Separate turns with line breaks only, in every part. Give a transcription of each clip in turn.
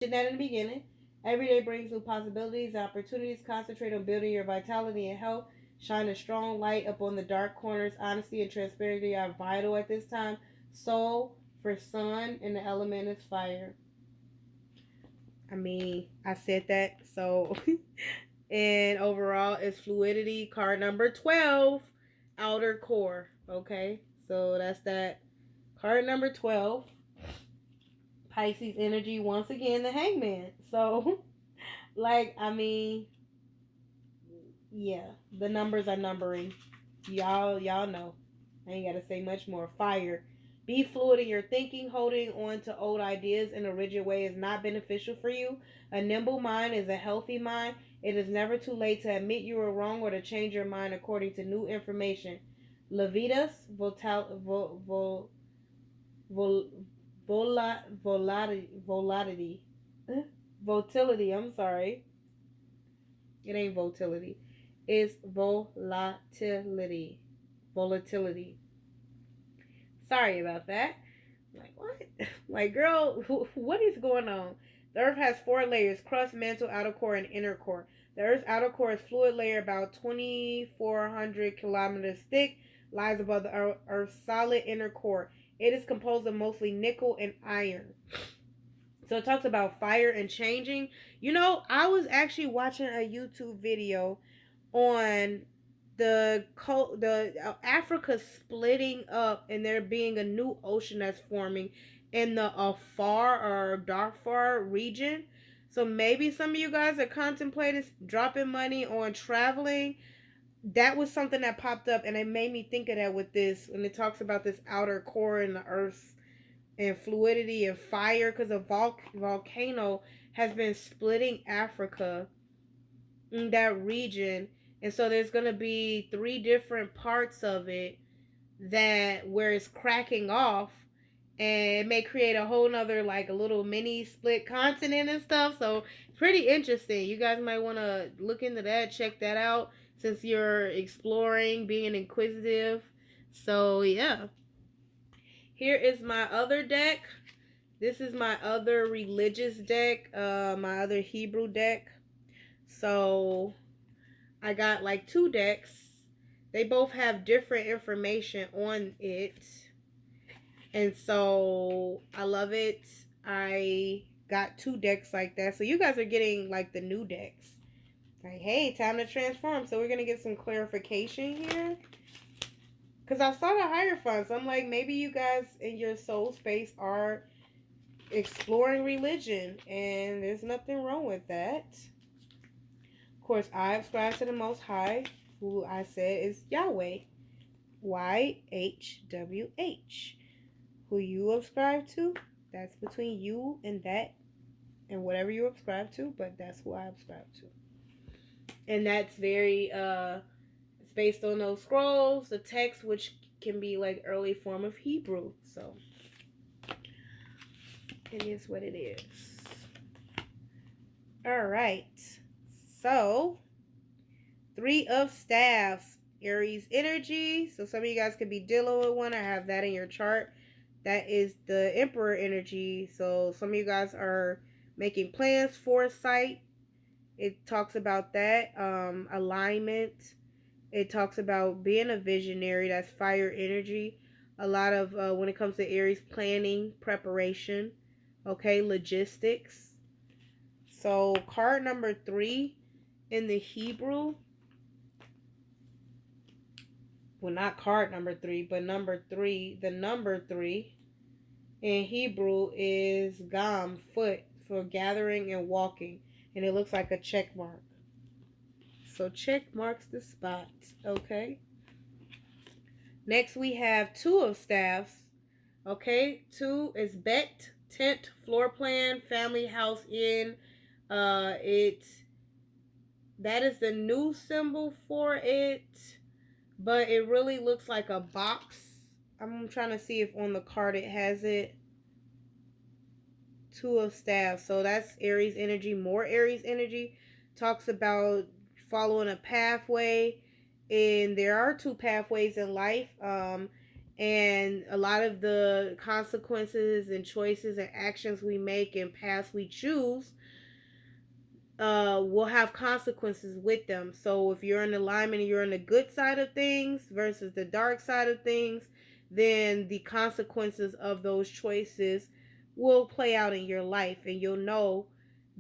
That in the beginning. Every day brings new possibilities and opportunities. Concentrate on building your vitality and health. Shine a strong light upon the dark corners. Honesty and transparency are vital at this time. Soul for sun, and the element is fire. I mean, I said that. So, and overall, it's fluidity. Card number 12, outer core. Okay, so that's that. Card number 12, Pisces energy, once again, the hangman. So, like, I mean, yeah, the numbers are numbering. Y'all know. I ain't gotta say much more. Fire. Be fluid in your thinking. Holding on to old ideas in a rigid way is not beneficial for you. A nimble mind is a healthy mind. It is never too late to admit you were wrong or to change your mind according to new information. Levitas vol, volatility. Volatility, I'm sorry. It ain't volatility. It's volatility. Volatility. Sorry about that. Like, what? Like, girl, what is going on? The Earth has four layers: crust, mantle, outer core, and inner core. The Earth's outer core is fluid layer about 2,400 kilometers thick, lies above the Earth's solid inner core. It is composed of mostly nickel and iron. So it talks about fire and changing. You know, I was actually watching a YouTube video on the Africa splitting up and there being a new ocean that's forming in the Afar or Darfur region. So maybe some of you guys are contemplating dropping money on traveling. That was something that popped up and it made me think of that with this when it talks about this outer core in the earth and fluidity and fire, because a volcano has been splitting Africa in that region. And so there's going to be three different parts of it that where it's cracking off, and it may create a whole nother, like a little mini split continent and stuff. So pretty interesting. You guys might want to look into that, check that out, since you're exploring, being inquisitive. So yeah, here is my other deck. This is my other religious deck, my other Hebrew deck. So I got like two decks. They both have different information on it. And so I love it. I got two decks like that. So you guys are getting like the new decks. Like, hey, time to transform. So we're going to get some clarification here. Because I saw the Hierophant. So I'm like, maybe you guys in your soul space are exploring religion. And there's nothing wrong with that. Of course, I ascribe to the Most High, who I said is Yahweh. YHWH. Who you ascribe to, that's between you and that and whatever you ascribe to, but that's who I ascribe to. And that's very it's based on those scrolls, the text, which can be like early form of Hebrew. So it is what it is. All right. So 3 of Staffs, Aries energy. So some of you guys could be dealing with one. I have that in your chart. That is the Emperor energy. So some of you guys are making plans, foresight. It talks about that. Alignment. It talks about being a visionary. That's fire energy. A lot of, when it comes to Aries, planning, preparation. Okay, logistics. So card number 3 in the Hebrew. Well, not card number 3, but number 3. The number 3 in Hebrew is gam, foot, for gathering and walking. And it looks like a check mark. So check marks the spot. Okay. Next we have 2 of Staffs. Okay. 2 is bet, tent, floor plan, family, house, inn. That is the new symbol for it. But it really looks like a box. I'm trying to see if on the card it has it. 2 of Staffs. So that's Aries energy. More Aries energy. Talks about following a pathway. And there are 2 pathways in life. And a lot of the consequences and choices and actions we make and paths we choose will have consequences with them. So if you're in alignment and you're on the good side of things versus the dark side of things, then the consequences of those choices will play out in your life, and you'll know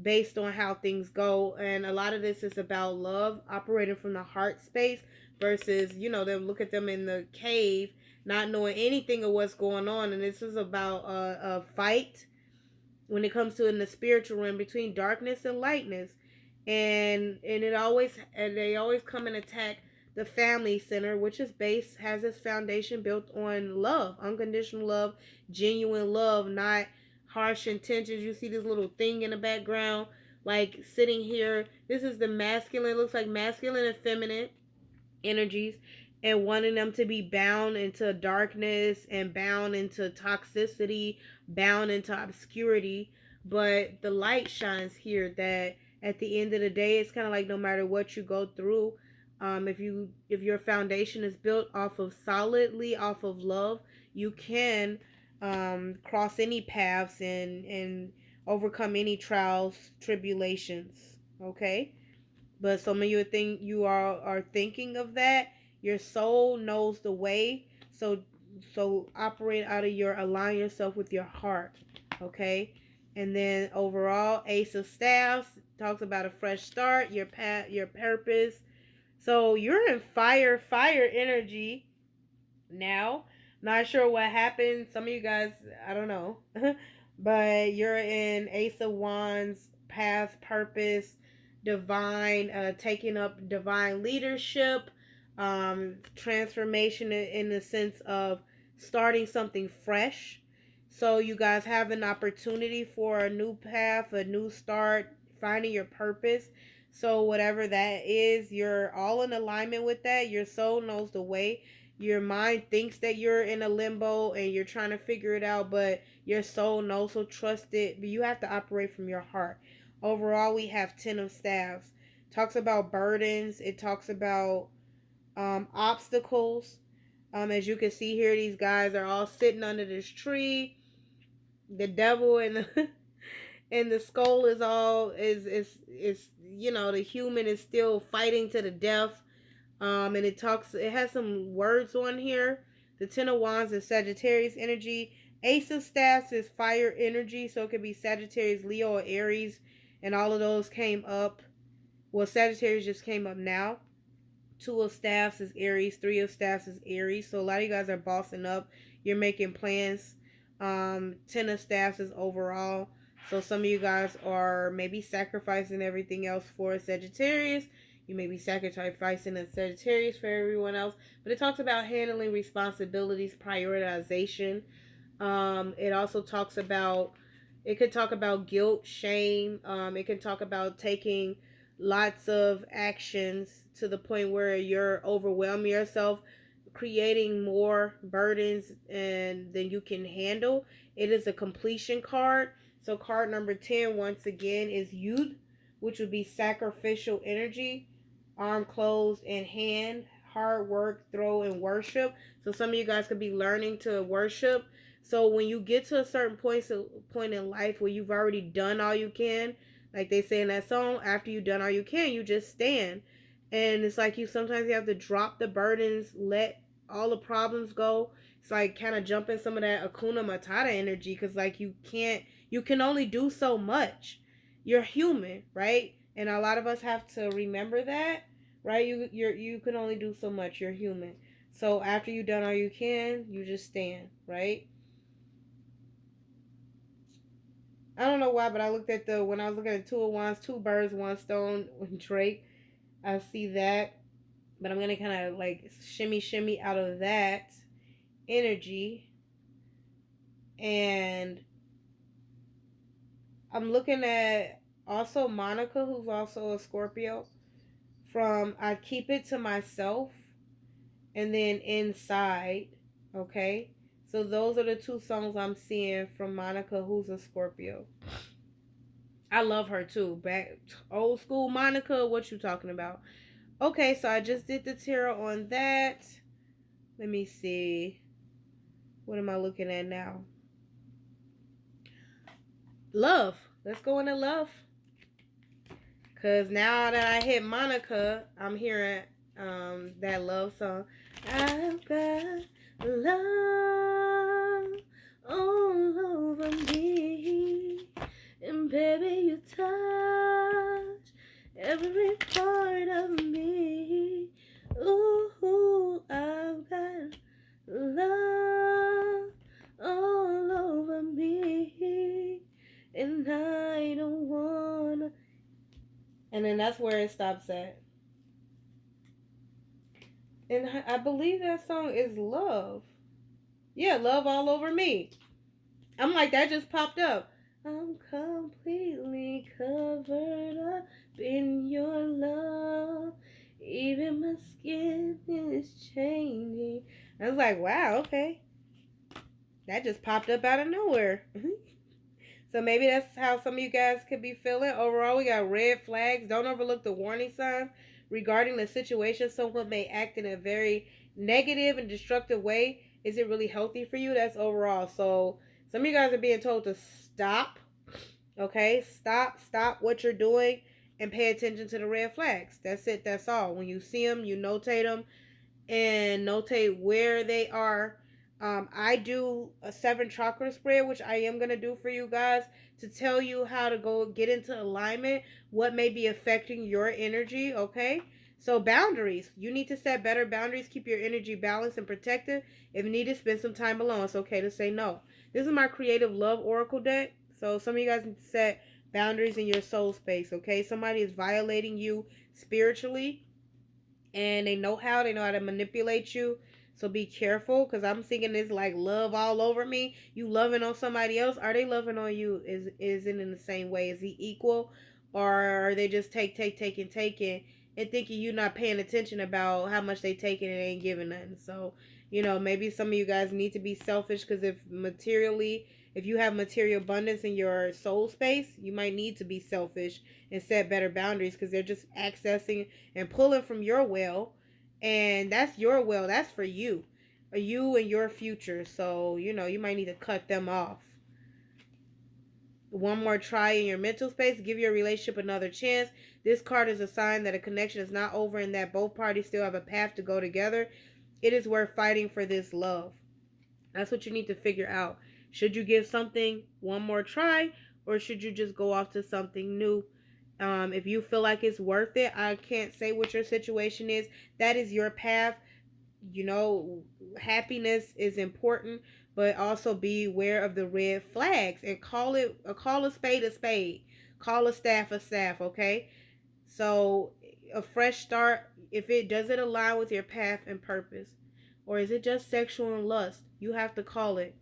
based on how things go. And a lot of this is about love, operating from the heart space versus, them look at them in the cave, not knowing anything of what's going on. And this is about a fight when it comes to in the spiritual realm between darkness and lightness. And they always come and attack the family center, which is based, has its foundation built on love, unconditional love, genuine love, not harsh intentions. You see this little thing in the background, like sitting here. This is the masculine, it looks like masculine and feminine energies, and wanting them to be bound into darkness and bound into toxicity, bound into obscurity. But the light shines here, that at the end of the day, it's kind of like no matter what you go through, if your foundation is built off of solidly off of love, you can cross any paths and overcome any trials, tribulations. Okay. But some of you think you are thinking of that. Your soul knows the way. So operate out of your, align yourself with your heart. Okay. And then overall, Ace of Staffs talks about a fresh start, your path, your purpose. So you're in fire energy now. Not sure what happened. Some of you guys, I don't know. But you're in Ace of Wands, path, purpose, divine, taking up divine leadership, transformation in the sense of starting something fresh. So you guys have an opportunity for a new path, a new start, finding your purpose. So whatever that is, you're all in alignment with that. Your soul knows the way. Your mind thinks that you're in a limbo and you're trying to figure it out, but your soul knows, so trust it. But you have to operate from your heart. Overall, we have 10 of staffs. Talks about burdens. It talks about obstacles. As you can see here, these guys are all sitting under this tree. The devil and the and the skull is all is the human is still fighting to the death. And it has some words on here. The Ten of Wands is Sagittarius energy. Ace of Staffs is fire energy, so it could be Sagittarius, Leo, or Aries, and all of those came up. Well, Sagittarius just came up now. Two of Staffs is Aries. Three of Staffs is Aries. So a lot of you guys are bossing up. You're making plans. Ten of Staffs is overall. So some of you guys are maybe sacrificing everything else for Sagittarius. You may be sacrificing a Sagittarius for everyone else. But it talks about handling responsibilities, prioritization. It also talks about, it could talk about guilt, shame. It can talk about taking lots of actions to the point where you're overwhelming yourself, creating more burdens and than you can handle. It is a completion card. So card number 10 once again is youth, which would be sacrificial energy, arm closed and hand, hard work, throw, and worship. So some of you guys could be learning to worship. So when you get to a certain point in life where you've already done all you can, like they say in that song, after you've done all you can, you just stand. And it's like you have to drop the burdens, let all the problems go. It's like kind of jumping some of that Akuna Matata energy, because like you can only do so much. You're human, right? And a lot of us have to remember that, right? You can only do so much. You're human. So after you've done all you can, you just stand, right? I don't know why, but when I was looking at Two of Wands, two birds, one stone, Drake. I see that, but I'm gonna kind of like shimmy out of that energy, and I'm looking at also Monica, who's also a Scorpio, from I Keep It to Myself, and then Inside. Okay, so those are the two songs I'm seeing from Monica, who's a Scorpio. I love her too. Back old school Monica, what you talking about? Okay, so I just did the tarot on that. Let me see. What am I looking at now? Love. Let's go into love. Because now that I hit Monica, I'm hearing that love song. I've got love all over me. And baby, you touch every part of me. Ooh, I've got love all over me. And I don't wanna. And then that's where it stops at. And I believe that song is Love. Yeah, Love All Over Me. I'm like, that just popped up. I'm completely covered up in your love. Even my skin is changing. I was like, wow, okay. That just popped up out of nowhere. So maybe that's how some of you guys could be feeling. Overall, we got red flags. Don't overlook the warning signs regarding the situation. Someone may act in a very negative and destructive way. Is it really healthy for you? That's overall. So some of you guys are being told to stop. Okay? Stop what you're doing and pay attention to the red flags. That's it. That's all. When you see them, you notate them and notate where they are. I do a 7 chakra spread, which I am going to do for you guys to tell you how to go get into alignment, what may be affecting your energy, okay? So boundaries. You need to set better boundaries, keep your energy balanced and protected. If needed, spend some time alone. It's okay to say no. This is my creative love oracle deck. So some of you guys need to set boundaries in your soul space, okay? Somebody is violating you spiritually and they know how to manipulate you. So be careful, because I'm thinking this like love all over me. You loving on somebody else, are they loving on you? Is it in the same way? Is he equal, or are they just taking and thinking you're not paying attention about how much they taking and ain't giving nothing? So maybe some of you guys need to be selfish, because if you have material abundance in your soul space, you might need to be selfish and set better boundaries, because they're just accessing and pulling from your well, and that's your well. That's for you and your future. So you might need to cut them off. One more try in your mental space. Give your relationship another chance. This card is a sign that a connection is not over and that both parties still have a path to go together. It is worth fighting for this love. That's what you need to figure out. Should you give something one more try, or should you just go off to something new? If you feel like it's worth it, I can't say what your situation is. That is your path. Happiness is important, but also be aware of the red flags and call a spade a spade. Call a staff, okay? So a fresh start, if it doesn't align with your path and purpose, or is it just sexual and lust, you have to call it.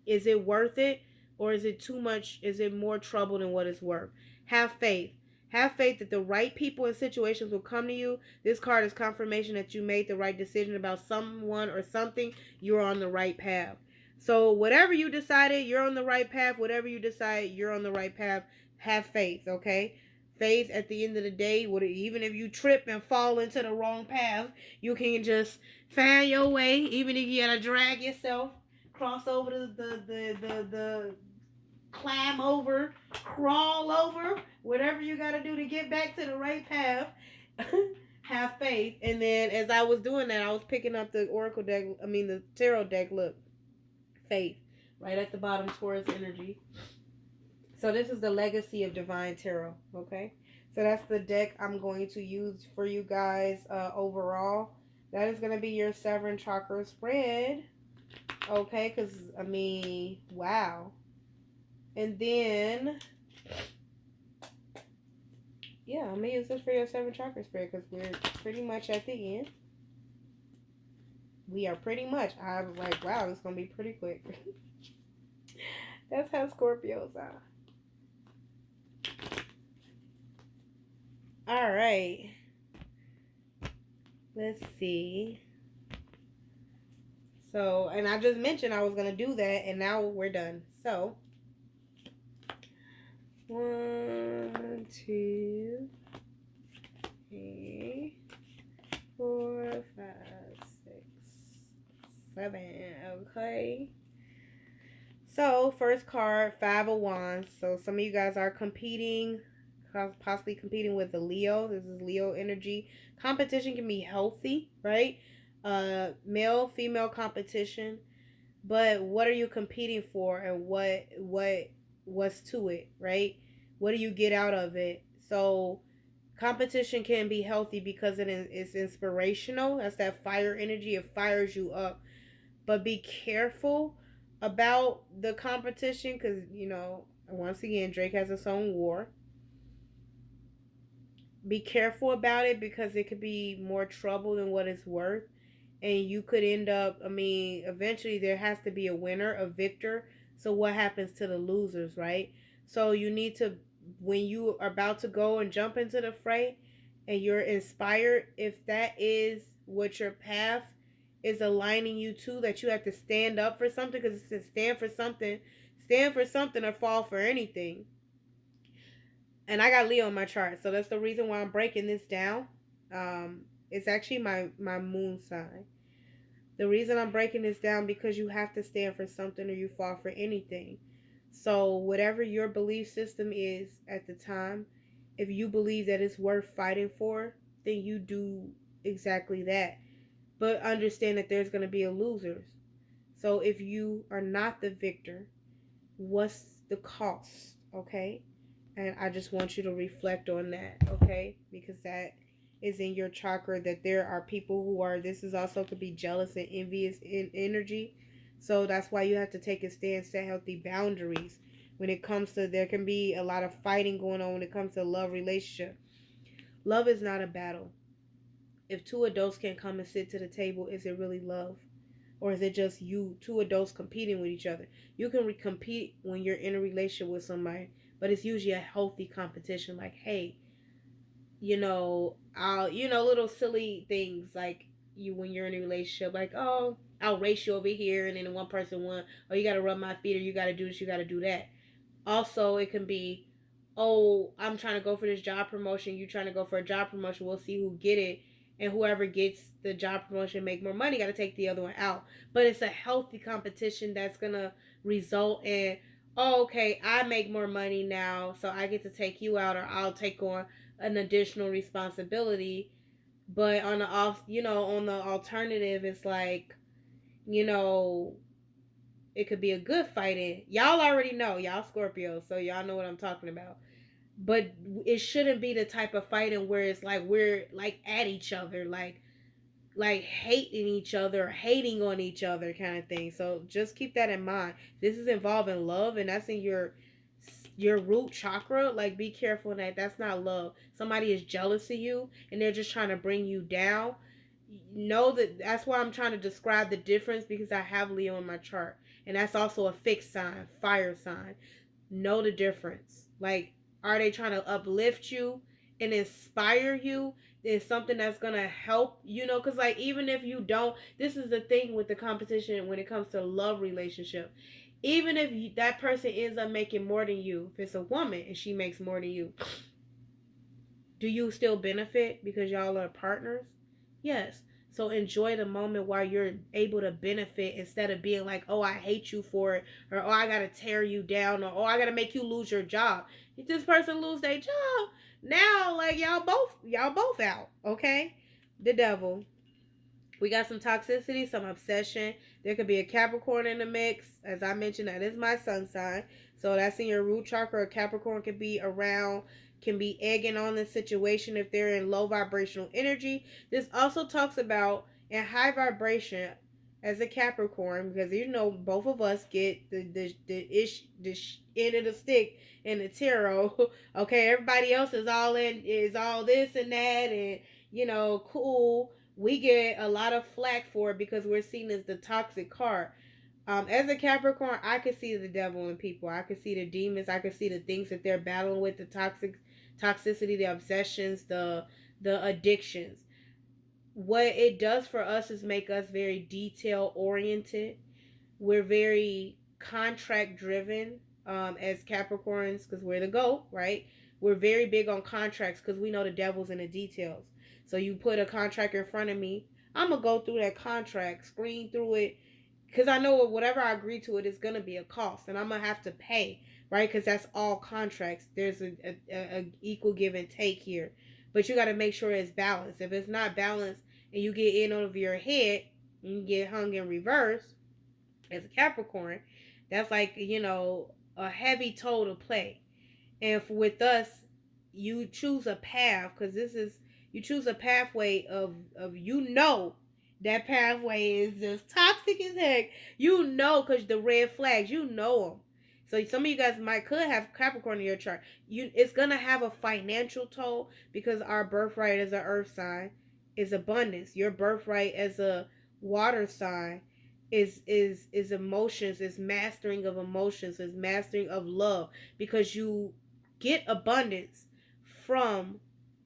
Is it worth it, or is it too much? Is it more trouble than what it's worth? Have faith. Have faith that the right people and situations will come to you. This card is confirmation that you made the right decision about someone or something. You're on the right path. So whatever you decided, you're on the right path. Whatever you decide, you're on the right path. Have faith, okay? Faith at the end of the day, even if you trip and fall into the wrong path, you can just find your way. Even if you gotta drag yourself, cross over the climb over, crawl over, whatever you got to do to get back to the right path. Have faith. And then as I was doing that, I was picking up the oracle deck, the tarot deck. Look, faith right at the bottom, Taurus energy. So this is the legacy of divine tarot, okay? So that's the deck I'm going to use for you guys overall. That is going to be your 7 chakra spread, okay? Because wow. And then, yeah, I'm going to use this for your 7 chakra spread, because we're pretty much at the end. We are pretty much. I was like, wow, this is going to be pretty quick. That's how Scorpios are. All right. Let's see. So, and I just mentioned I was going to do that, and now we're done. So, 1, 2, 3, 4, 5, 6, 7. Okay. So, first card, Five of Wands. So, some of you guys are competing, possibly competing with the Leo. This is Leo energy. Competition can be healthy, right? Male, female competition. But what are you competing for, and what's to it, right? What do you get out of it? So, competition can be healthy because it's inspirational. That's that fire energy. It fires you up, but be careful about the competition because once again, Drake has his own war. Be careful about it because it could be more trouble than what it's worth, and you could end up, I mean, eventually there has to be a winner, a victor. So what happens to the losers, right? So you need to, when you are about to go and jump into the fray and you're inspired, if that is what your path is aligning you to, that you have to stand up for something, because it says stand for something or fall for anything. And I got Leo in my chart, so that's the reason why I'm breaking this down. It's actually my moon sign. The reason I'm breaking this down, because you have to stand for something or you fall for anything. So whatever your belief system is at the time, if you believe that it's worth fighting for, then you do exactly that. But understand that there's going to be a losers. So if you are not the victor, what's the cost? Okay? And I just want you to reflect on that, okay? Because that is in your chakra, that there are people who are, this is also could be jealous and envious in energy. So that's why you have to take a stand, set healthy boundaries. When it comes to, there can be a lot of fighting going on when it comes to love relationship. Love is not a battle. If two adults can come and sit to the table, is it really love? Or is it just you, two adults competing with each other? You can compete when you're in a relationship with somebody, but it's usually a healthy competition. Like, hey, little silly things like you when you're in a relationship, like, oh, I'll race you over here, and then one person won. Oh, you got to rub my feet, or you got to do this, you got to do that. Also, it can be, oh, I'm trying to go for this job promotion, you trying to go for a job promotion, we'll see who get it, and whoever gets the job promotion make more money, got to take the other one out. But it's a healthy competition that's gonna result in, oh, okay, I make more money now, so I get to take you out, or I'll take on an additional responsibility. But on the on the alternative, it's like, you know it could be a good fighting. Y'all already know, y'all Scorpio, so y'all know what I'm talking about. But it shouldn't be the type of fighting where it's like we're like at each other, like hating each other, hating on each other, kind of thing. So just keep that in mind. This is involving love, and that's in your root chakra. Like, be careful that that's not love. Somebody is jealous of you and they're just trying to bring you down. Know that that's why I'm trying to describe the difference, because I have Leo in my chart, and that's also a fixed sign, fire sign. Know the difference. Like, are they trying to uplift you and inspire you? Is something that's gonna help, because like, even if you don't, this is the thing with the competition when it comes to love relationship. Even if that person ends up making more than you, if it's a woman and she makes more than you, do you still benefit because y'all are partners? Yes. So enjoy the moment while you're able to benefit, instead of being like, oh, I hate you for it, or oh, I gotta tear you down, or oh, I gotta make you lose your job. If this person lose their job, now like y'all both out. Okay? The devil. We got some toxicity, some obsession. There could be a Capricorn in the mix. As I mentioned, that is my sun sign. So that's in your root chakra. A Capricorn can be around, can be egging on the situation if they're in low vibrational energy. This also talks about in high vibration as a Capricorn, because both of us get the end of the stick in the tarot. Okay, everybody else is all this and that, and cool. We get a lot of flack for it because we're seen as the toxic card. As a Capricorn, I could see the devil in people. I could see the demons. I could see the things that they're battling with, the toxicity, the obsessions, the addictions. What it does for us is make us very detail oriented. We're very contract driven, as Capricorns, because we're the GOAT, right? We're very big on contracts because we know the devil's in the details. So you put a contract in front of me, I'm going to go through that contract, screen through it, because I know whatever I agree to, it is going to be a cost, and I'm going to have to pay, right? Because that's all contracts. There's a equal give and take here, but you got to make sure it's balanced. If it's not balanced and you get in over your head and you get hung in reverse as a Capricorn, that's like, a heavy toll to play. And with us, you choose a path, because you choose a pathway of that pathway is just toxic as heck. Because the red flags, them. So some of you guys could have Capricorn in your chart. It's gonna have a financial toll, because our birthright as an earth sign is abundance. Your birthright as a water sign is emotions, is mastering of emotions, is mastering of love, because you get abundance from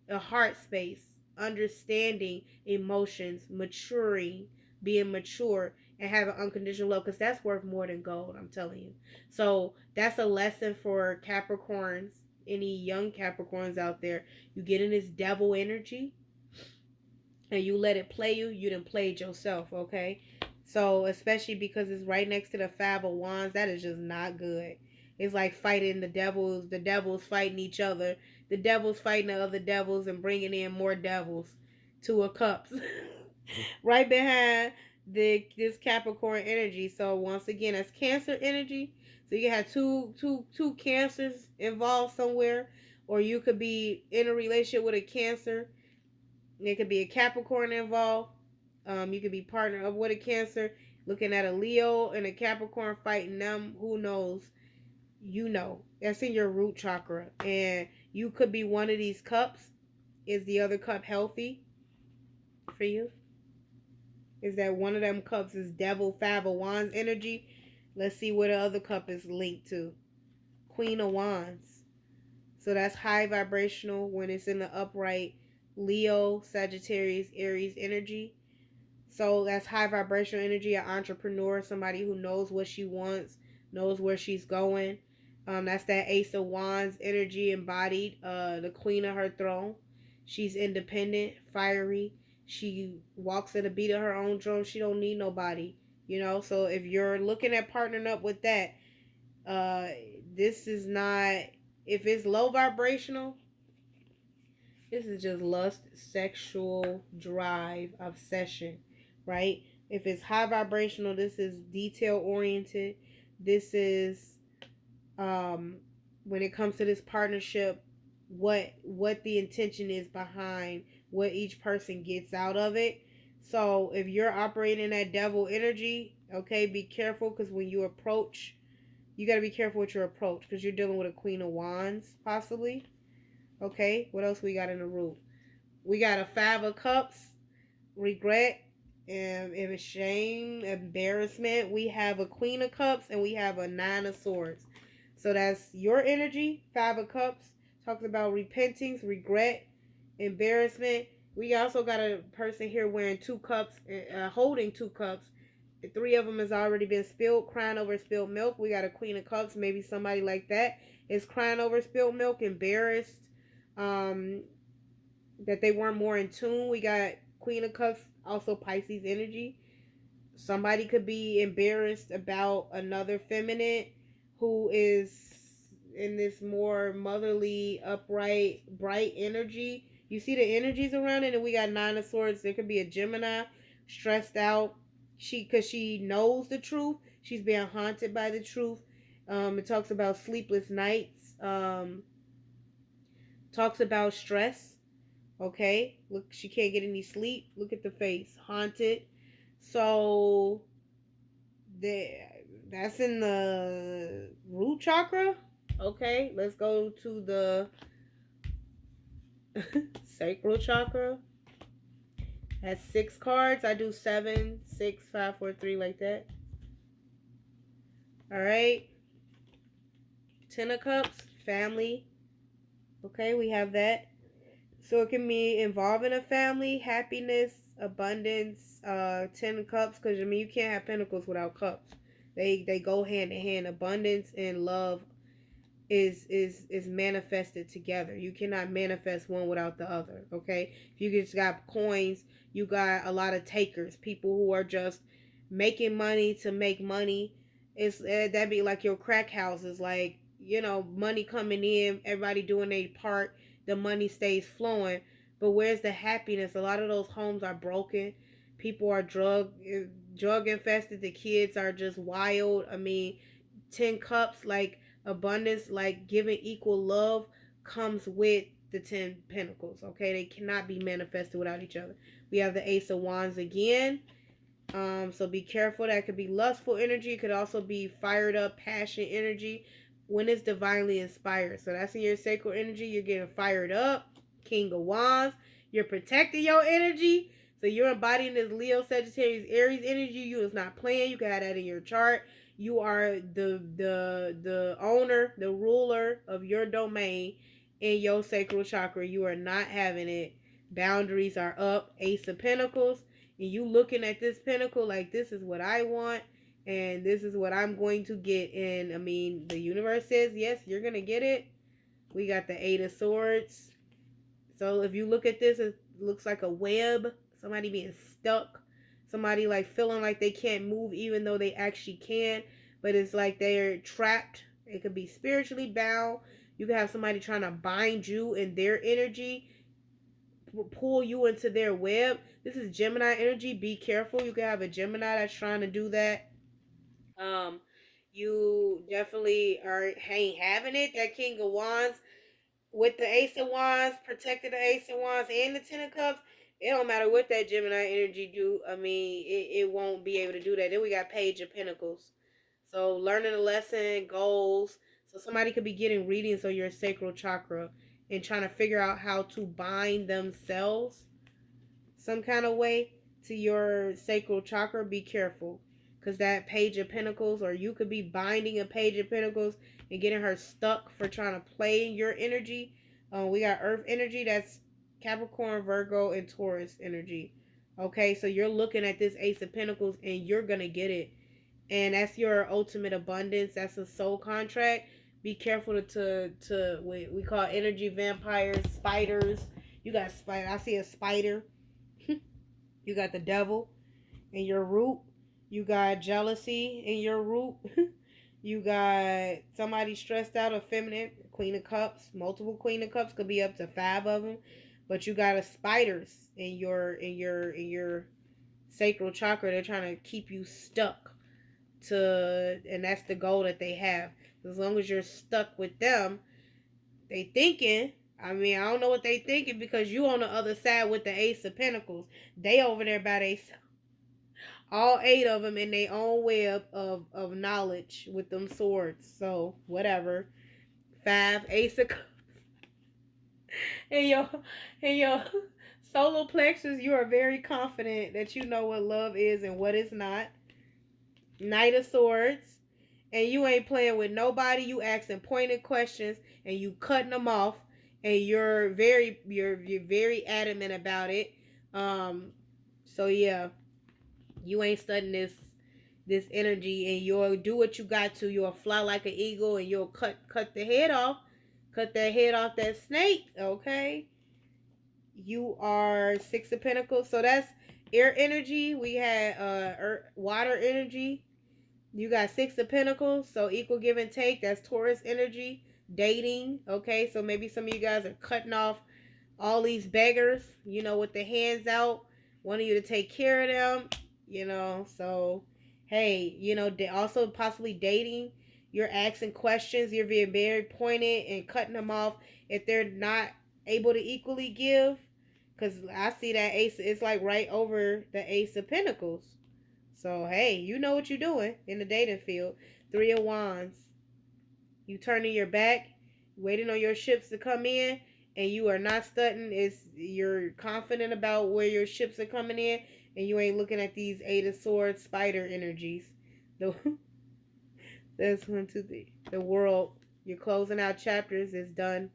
a heart space, understanding emotions, maturing, being mature, and having unconditional love, because that's worth more than gold, I'm telling you. So that's a lesson for Capricorns, any young Capricorns out there. You get in this devil energy and you let it play you, you done played yourself, okay? So, especially because it's right next to the Five of Wands, that is just not good. It's like fighting the devils fighting each other, the devils fighting the other devils and bringing in more devils. Two of Cups. Right behind this Capricorn energy. So, once again, that's Cancer energy. So, you have two Cancers involved somewhere, or you could be in a relationship with a Cancer. There could be a Capricorn involved. You could be partnered up with a Cancer, looking at a Leo and a Capricorn fighting them. Who knows? That's in your root chakra, and you could be one of these cups. Is the other cup healthy for you? Is that one of them cups is Devil, Five of Wands energy? Let's see where the other cup is linked to. Queen of Wands. So that's high vibrational when it's in the upright Leo, Sagittarius, Aries energy. So that's high vibrational energy, an entrepreneur, somebody who knows what she wants, knows where she's going. That's that Ace of Wands energy embodied, the queen of her throne. She's independent, fiery. She walks at the beat of her own drum. She don't need nobody, So if you're looking at partnering up with that, this is not, if it's low vibrational, this is just lust, sexual drive, obsession, right? If it's high vibrational, this is detail oriented. This is when it comes to this partnership, what the intention is behind what each person gets out of it. So if you're operating that devil energy, okay, be careful, because when you approach, you got to be careful with your approach, because you're dealing with a Queen of Wands possibly. Okay, what else we got in the room? We got a Five of Cups, regret, and shame, embarrassment. We have a Queen of Cups, and we have a Nine of Swords. So that's your energy. Five of Cups talks about repentance, regret, embarrassment. We also got a person here wearing two cups, holding two cups. Three of them has already been spilled, crying over spilled milk. We got a Queen of Cups, maybe somebody like that is crying over spilled milk, embarrassed, that they weren't more in tune. We got Queen of Cups, also Pisces energy. Somebody could be embarrassed about another feminine who is in this more motherly, upright, bright energy. You see the energies around it, and we got Nine of Swords. There could be a Gemini, stressed out. Because she knows the truth. She's being haunted by the truth. It talks about sleepless nights. Talks about stress. Okay, look, she can't get any sleep. Look at the face, haunted. So that's in the root chakra. Okay, let's go to the sacral chakra. Has 6 cards. I do 7, 6, 5, 4, 3, like that. All right. 10 of Cups, family. Okay, we have that. So it can be involving a family, happiness, abundance. 10 of Cups, because you can't have Pentacles without cups. They go hand in hand. Abundance and love is manifested together. You cannot manifest one without the other. Okay, if you just got coins, you got a lot of takers, people who are just making money to make money. It's that'd be like your crack houses, like, you know, money coming in, everybody doing their part, the money stays flowing. But where's the happiness? A lot of those homes are broken. People are drug infested. The kids are just wild. I mean, 10 cups, like abundance, like giving equal love, comes with the 10 pentacles. Okay, they cannot be manifested without each other. We have the Ace of Wands again. So be careful. That could be lustful energy. It could also be fired up passion energy when it's divinely inspired. So that's in your sacral energy. You're getting fired up. King of Wands. You're protecting your energy. So you're embodying this Leo, Sagittarius, Aries energy. You is not playing. You can have that in your chart. You are the owner, the ruler of your domain in your sacral chakra. You are not having it. Boundaries are up. Ace of Pentacles, and you looking at this pentacle like, this is what I want and this is what I'm going to get. And I mean, the universe says yes, you're gonna get it. We got the Eight of Swords. So if you look at this, it looks like a web, somebody being stuck, somebody like feeling like they can't move even though they actually can, but it's like they're trapped. It could be spiritually bound. You could have somebody trying to bind you in their energy, pull you into their web. This is Gemini energy. Be careful. You can have a Gemini that's trying to do that. Um, you definitely ain't having it. That King of Wands with the Ace of Wands, protecting the Ace of Wands and the Ten of Cups. It don't matter what that Gemini energy do. I mean, it won't be able to do that. Then we got Page of Pentacles. So learning a lesson, goals. So somebody could be getting readings on your sacral chakra and trying to figure out how to bind themselves some kind of way to your sacral chakra. Be careful, because that Page of Pentacles, or you could be binding a Page of Pentacles and getting her stuck for trying to play in your energy. We got Earth energy, that's Capricorn, Virgo, and Taurus energy. Okay, so you're looking at this Ace of Pentacles and you're gonna get it, and that's your ultimate abundance. That's a soul contract. Be careful to what we call energy vampires, spiders. You got spider. I see a spider. You got the devil in your root. You got jealousy in your root. You got somebody stressed out or feminine. Queen of Cups. Multiple Queen of Cups. Could be up to 5 of them. But you got a spiders in your sacral chakra. They're trying to keep you stuck to, and that's the goal that they have. As long as you're stuck with them, they thinking, I mean, I don't know what they thinking, because you on the other side with the Ace of Pentacles. They over there by they, all 8 of them in their own web of knowledge with them swords. So whatever. 5 Ace of Cups in your solar plexus. You are very confident that you know what love is and what it's not. Knight of Swords. And you ain't playing with nobody. You asking pointed questions and you cutting them off, and you're very adamant about it. So yeah, you ain't studying this energy, and you'll do what you got to. You'll fly like an eagle, and you'll cut the head off, cut that head off that snake. Okay. You are 6 of Pentacles, so that's air energy. We had water energy. You got 6 of Pentacles, so equal give and take. That's Taurus energy, dating. Okay, so maybe some of you guys are cutting off all these beggars, you know, with the hands out, wanting you to take care of them, you know. So, hey, you know, also possibly dating. You're asking questions. You're being very pointed and cutting them off if they're not able to equally give. Because I see that ace, it's like right over the Ace of Pentacles. So, hey, you know what you're doing in the dating field. 3 of Wands. You turning your back, waiting on your ships to come in, and you are not studying. You're confident about where your ships are coming in, and you ain't looking at these 8 of Swords spider energies. That's 1, 2, 3. The world. You're closing out chapters. It's done.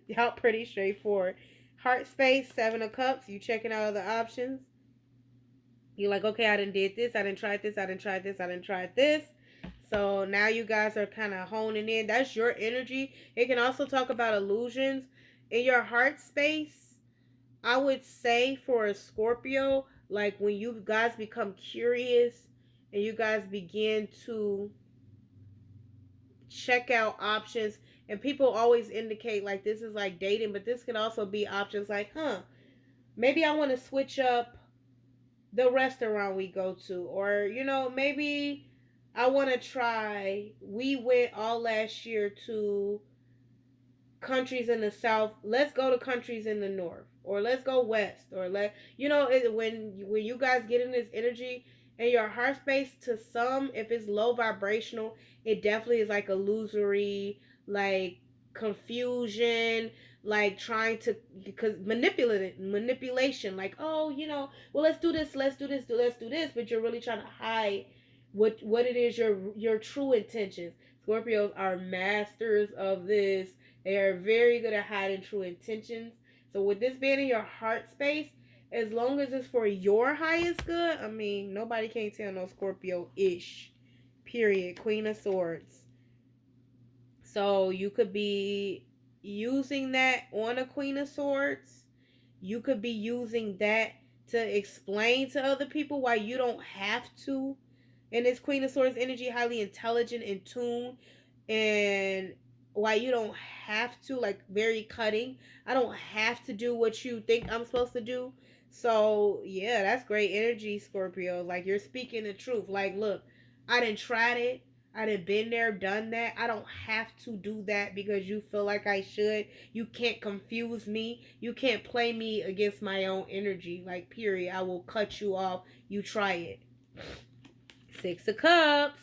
Y'all pretty straightforward. Heart space, 7 of Cups. You checking out other options. You're like, okay, I done did this. I done tried this. I done tried this. I done tried this. So now you guys are kind of honing in. That's your energy. It can also talk about illusions in your heart space. I would say for a Scorpio, Like when you guys become curious and you guys begin to check out options, and people always indicate like this is like dating, but this can also be options like, maybe I want to switch up the restaurant we go to, or maybe I want to try. We went all last year to countries in the south. Let's go to countries in the north, or let's go west, or when you guys get in this energy and your heart space, to some, if it's low vibrational, it definitely is like illusory, like confusion, like trying to, because manipulation, like, oh, well, let's do this, let's do this, but you're really trying to hide what it is, your true intentions. Scorpios are masters of this. They are very good at hiding true intentions. So with this being in your heart space, as long as it's for your highest good, I mean, nobody can tell no Scorpio-ish. Period. Queen of Swords. So you could be using that on a Queen of Swords. You could be using that to explain to other people why you don't have to. And this Queen of Swords energy, highly intelligent, in tune, and why you don't have to, like, very cutting. I don't have to do what you think I'm supposed to do. So yeah, that's great energy, Scorpio. Like, you're speaking the truth. Like, look, I done tried it. I done been there, done that. I don't have to do that because you feel like I should. You can't confuse me. You can't play me against my own energy. Like, period. I will cut you off. You try it. Six of Cups.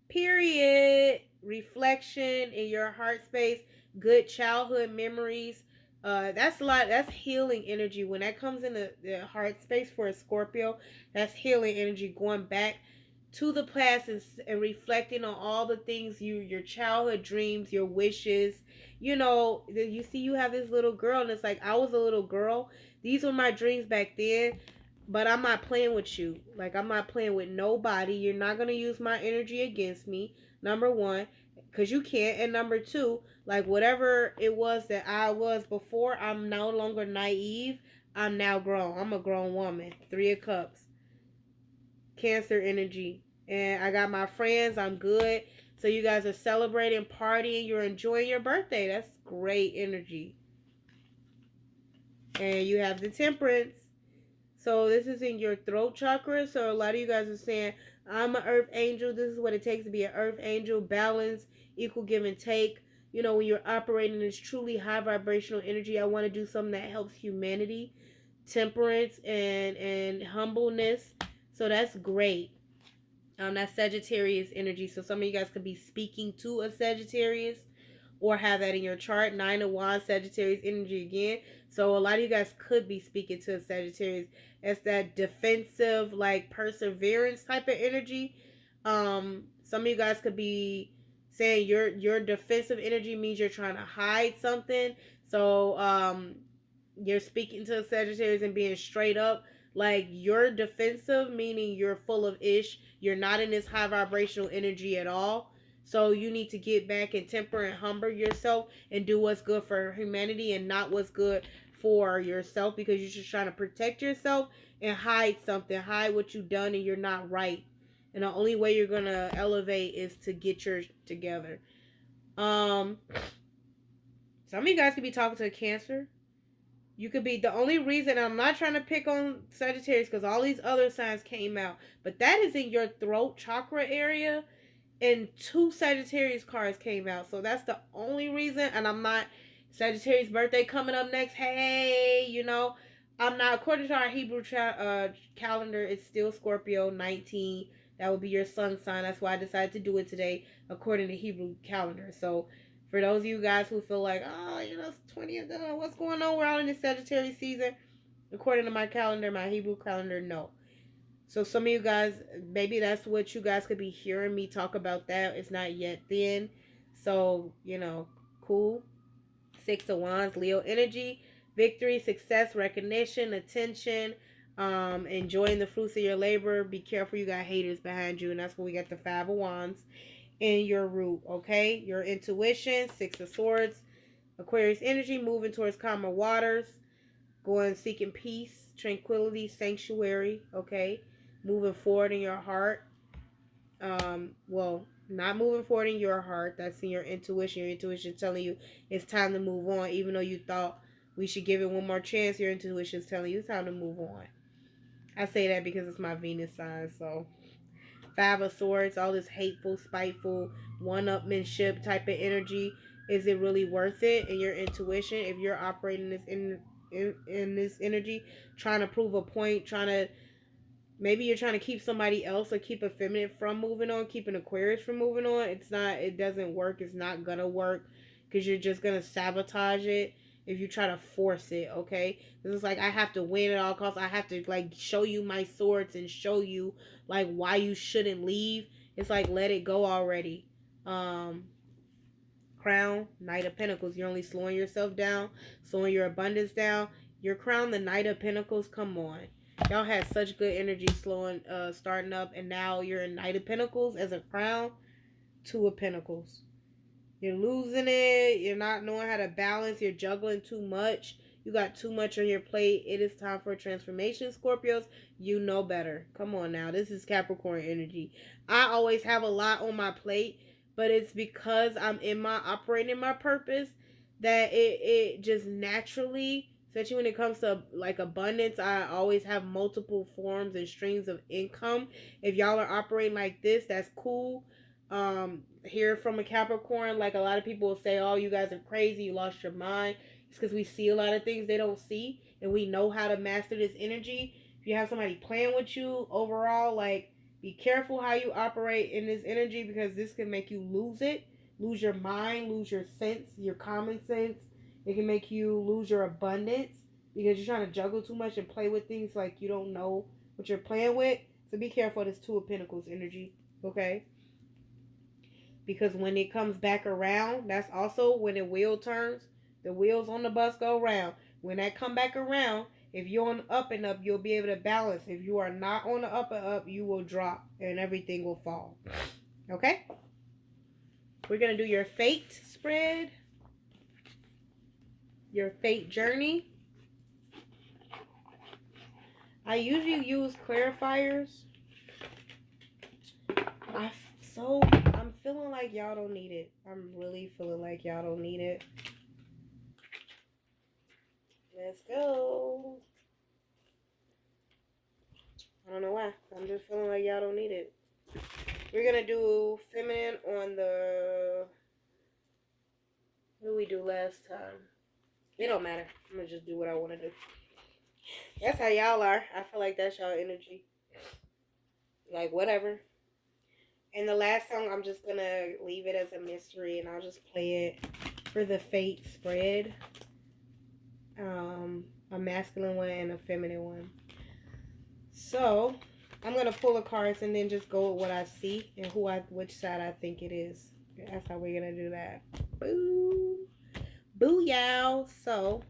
Period. Reflection in your heart space. Good childhood memories. That's a lot. That's healing energy. When that comes in the heart space for a Scorpio, that's healing energy. Going back to the past and reflecting on all the things, your childhood dreams, your wishes. You see, you have this little girl, and it's like, I was a little girl. These were my dreams back then. But I'm not playing with you. Like, I'm not playing with nobody. You're not going to use my energy against me. Number one, because you can't. And number two, like, whatever it was that I was before, I'm no longer naive. I'm now grown. I'm a grown woman. Three of Cups. Cancer energy. And I got my friends. I'm good. So you guys are celebrating, partying. You're enjoying your birthday. That's great energy. And you have the Temperance. So this is in your throat chakra. So a lot of you guys are saying, I'm an earth angel. This is what it takes to be an earth angel. Balance, equal give and take. When you're operating this truly high vibrational energy, I want to do something that helps humanity. Temperance and humbleness. So that's great. That's Sagittarius energy. So some of you guys could be speaking to a Sagittarius or have that in your chart. Nine of Wands, Sagittarius energy again. So a lot of you guys could be speaking to a Sagittarius. It's that defensive, like, perseverance type of energy. Some of you guys could be saying your defensive energy means you're trying to hide something. So you're speaking to a Sagittarius and being straight up. Like, you're defensive, meaning you're full of ish. You're not in this high vibrational energy at all. So you need to get back and temper and humble yourself and do what's good for humanity and not what's good for yourself, because you're just trying to protect yourself and hide something. Hide what you've done and you're not right. And the only way you're going to elevate is to get yours together. Some of you guys could be talking to a Cancer. You could be, the only reason, I'm not trying to pick on Sagittarius because all these other signs came out, but that is in your throat chakra area, and two Sagittarius cards came out. So that's the only reason. And I'm not, Sagittarius birthday coming up next. Hey, I'm not, according to our Hebrew calendar, it's still Scorpio 19. That would be your sun sign. That's why I decided to do it today according to Hebrew calendar. So for those of you guys who feel like, oh, it's 20th, what's going on? We're all in the Sagittarius season. According to my calendar, my Hebrew calendar, no. So some of you guys, maybe that's what you guys could be hearing me talk about that. It's not yet then. So, cool. Six of Wands, Leo energy, victory, success, recognition, attention, enjoying the fruits of your labor. Be careful, you got haters behind you. And that's where we got the Five of Wands in your root, okay? Your intuition, Six of Swords, Aquarius energy, moving towards calmer waters. Going seeking peace, tranquility, sanctuary, okay? Moving forward in your heart. Well, not moving forward in your heart. That's in your intuition. Your intuition is telling you it's time to move on. Even though you thought we should give it one more chance, your intuition is telling you it's time to move on. I say that because it's my Venus sign, so 5 of Swords, all this hateful, spiteful, one-upmanship type of energy. Is it really worth it? In your intuition, if you're operating this in this energy, trying to prove a point, trying to maybe you're trying to keep somebody else or keep a feminine from moving on, keep an Aquarius from moving on. It doesn't work. It's not gonna work because you're just gonna sabotage it if you try to force it, okay? This is like I have to win at all costs. I have to like show you my swords and show you like why you shouldn't leave. It's like let it go already. Um Crown, Knight of Pentacles. You're only slowing yourself down, slowing your abundance down. Your crown, the Knight of Pentacles, come on. Y'all had such good energy starting up, and now you're in Knight of Pentacles as a crown, Two of Pentacles. You're losing it. You're not knowing how to balance. You're juggling too much. You got too much on your plate. It is time for a transformation, Scorpios. You know better. Come on now. This is Capricorn energy. I always have a lot on my plate, but it's because I'm operating my purpose that it just naturally, especially when it comes to like abundance, I always have multiple forms and streams of income. If y'all are operating like this, that's cool. Hear from a Capricorn, like a lot of people will say, oh, you guys are crazy, you lost your mind. It's because we see a lot of things they don't see, and we know how to master this energy. If you have somebody playing with you overall, like be careful how you operate in this energy, because this can make you lose your mind, lose your sense, your common sense. It can make you lose your abundance because you're trying to juggle too much and play with things like you don't know what you're playing with. So be careful of this Two of Pentacles energy, okay? Because when it comes back around, that's also when the wheel turns. The wheels on the bus go round. When that come back around, if you're on the up and up, you'll be able to balance. If you are not on the up and up, you will drop and everything will fall. Okay? We're going to do your fate spread. Your fate journey. I usually use clarifiers. I'm feeling like y'all don't need it. I'm really feeling like y'all don't need it. Let's go. I don't know why. I'm just feeling like y'all don't need it. We're going to do feminine on the... What did we do last time? It don't matter. I'm going to just do what I want to do. That's how y'all are. I feel like that's y'all energy. Like, whatever. And the last song, I'm just going to leave it as a mystery, and I'll just play it for the fate spread. A masculine one and a feminine one. So, I'm going to pull the cards and then just go with what I see and which side I think it is. That's how we're going to do that. Boo. Boo, y'all. So,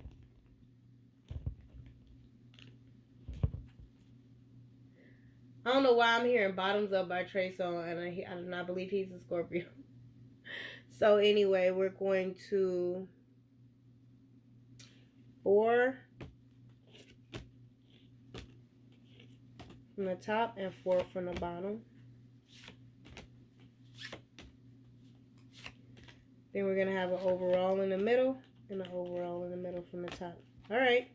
I don't know why I'm hearing Bottoms Up by Trey Songz, and I do not believe he's a Scorpio. So, anyway, we're going to 4 from the top and 4 from the bottom. Then we're going to have an overall in the middle and an overall in the middle from the top. All right.